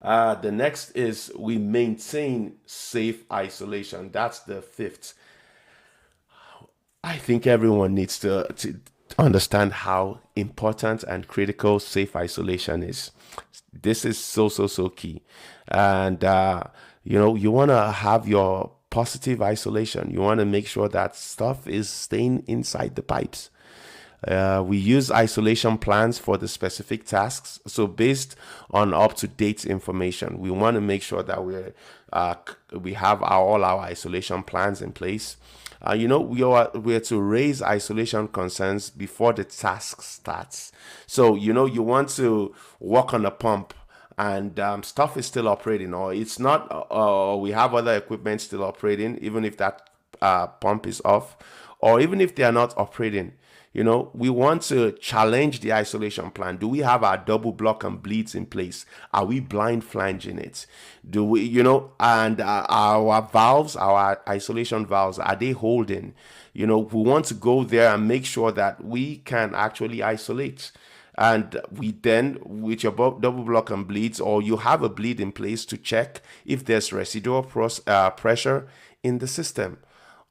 The next is we maintain safe isolation. That's the fifth. I think everyone needs to understand how important and critical safe isolation is. This is so key. And, you want to have your positive isolation. You want to make sure that stuff is staying inside the pipes. We use isolation plans for the specific tasks. So based on up-to-date information, we want to make sure that we have all our isolation plans in place. We are to raise isolation concerns before the task starts. So you want to work on a pump and stuff is still operating, or it's not, or we have other equipment still operating, even if that pump is off, or even if they are not operating. We want to challenge the isolation plan. Do we have our double block and bleeds in place? Are we blind flanging it? Do we, and our valves, our isolation valves, are they holding? We want to go there and make sure that we can actually isolate. And we then, with your double block and bleeds, or you have a bleed in place to check if there's residual pressure in the system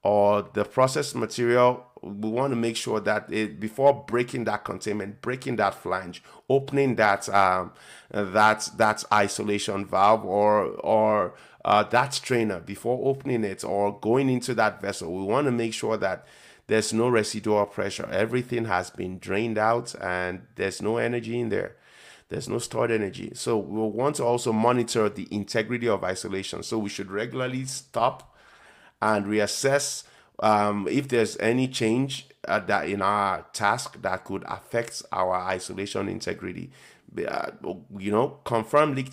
or the processed material. We want to make sure that before breaking that containment, breaking that flange, opening that isolation valve or that strainer, before opening it or going into that vessel, we want to make sure that there's no residual pressure. Everything has been drained out and there's no energy in there. There's no stored energy. So we'll want to also monitor the integrity of isolation. So we should regularly stop and reassess if there's any change that in our task that could affect our isolation integrity. Confirm leak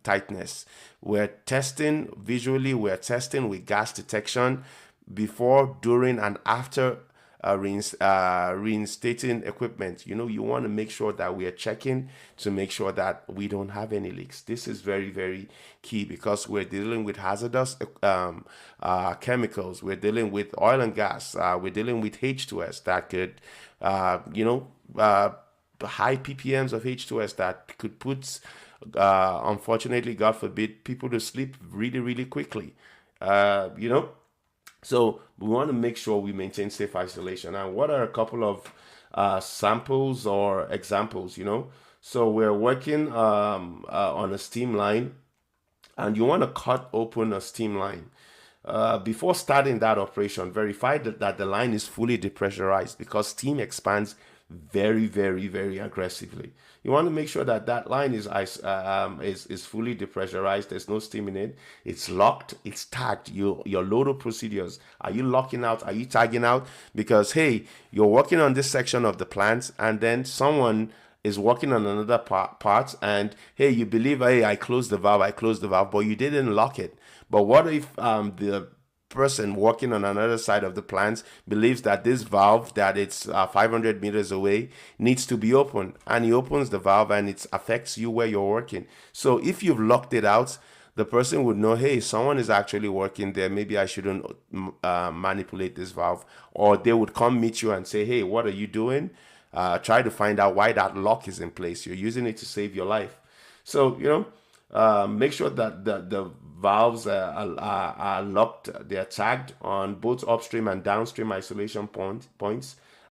tightness. We're testing visually, we're testing with gas detection before, during, and after reinstating equipment. You want to make sure that we are checking to make sure that we don't have any leaks. This is very, very key because we're dealing with hazardous chemicals. We're dealing with oil and gas. We're dealing with H2S that could, high ppms of H2S that could put, unfortunately, God forbid, people to sleep really, really quickly. So we want to make sure we maintain safe isolation. And what are a couple of samples or examples? So we're working on a steam line, and you want to cut open a steam line. Before starting that operation, verify that the line is fully depressurized because steam expands very, very, very aggressively. You want to make sure that that line is fully depressurized. There's no steam in it. It's locked. It's tagged. Your loader procedures. Are you locking out? Are you tagging out? Because hey, you're working on this section of the plant, and then someone is working on another part, and hey, you believe, hey, I closed the valve, but you didn't lock it. But what if the person working on another side of the plant believes that this valve that it's 500 meters away needs to be opened, and he opens the valve and it affects you where you're working? So if you've locked it out, the person would know, hey, someone is actually working there, maybe I shouldn't manipulate this valve. Or they would come meet you and say, hey, what are you doing? Try to find out why that lock is in place. You're using it to save your life. So make sure that the valves are locked. They are tagged on both upstream and downstream isolation points.